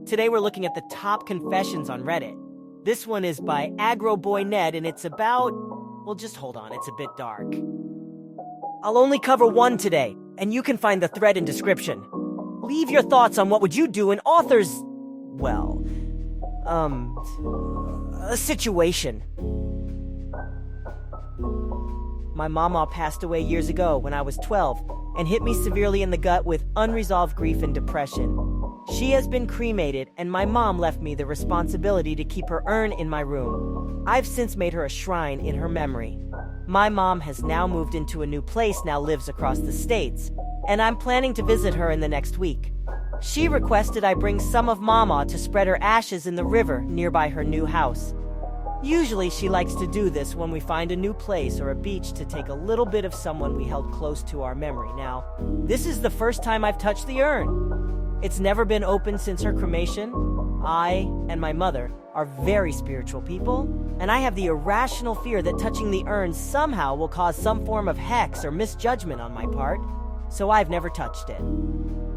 Today we're looking at the top confessions on Reddit. This one is by AgroBoyNed and it's about... well, just hold on, it's a bit dark. I'll only cover one today, and you can find the thread in description. Leave your thoughts on what would you do in author's... well... a situation. My mama passed away years ago when I was 12 and hit me severely in the gut with unresolved grief and depression. She has been cremated, and my mom left me the responsibility to keep her urn in my room. I've since made her a shrine in her memory. My mom has now moved into a new place, now lives across the states, and I'm planning to visit her in the next week. She requested I bring some of Mama to spread her ashes in the river nearby her new house. Usually she likes to do this when we find a new place or a beach to take a little bit of someone we held close to our memory. Now, this is the first time I've touched the urn. It's never been opened since her cremation. I and my mother are very spiritual people, and I have the irrational fear that touching the urn somehow will cause some form of hex or misjudgment on my part, so I've never touched it.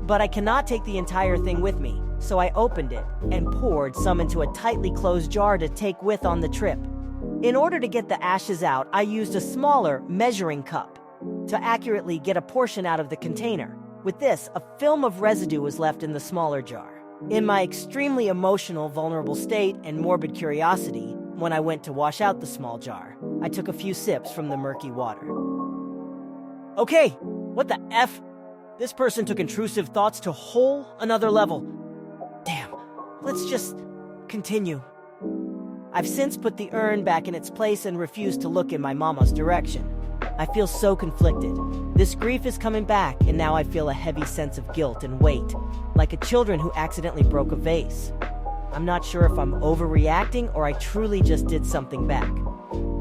But I cannot take the entire thing with me, so I opened it and poured some into a tightly closed jar to take with on the trip. In order to get the ashes out, I used a smaller measuring cup to accurately get a portion out of the container. With this, a film of residue was left in the smaller jar. In my extremely emotional, vulnerable state and morbid curiosity, when I went to wash out the small jar, I took a few sips from the murky water. Okay, what the F? This person took intrusive thoughts to a whole another level. Damn, let's just continue. I've since put the urn back in its place and refused to look in my mama's direction. I feel so conflicted. This grief is coming back, and now I feel a heavy sense of guilt and weight, like a children who accidentally broke a vase. I'm not sure if I'm overreacting or I truly just did something back.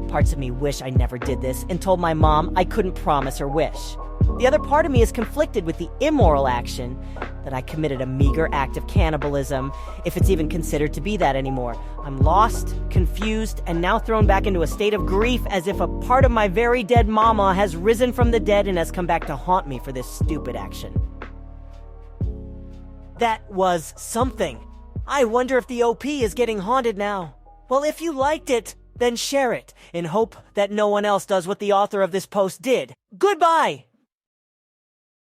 Parts of me wish I never did this and told my mom I couldn't promise her wish. The other part of me is conflicted with the immoral action that I committed a meager act of cannibalism, if it's even considered to be that anymore. I'm lost, confused, and now thrown back into a state of grief as if a part of my very dead mama has risen from the dead and has come back to haunt me for this stupid action. That was something. I wonder if the OP is getting haunted now. Well, if you liked it, then share it, in hope that no one else does what the author of this post did. Goodbye!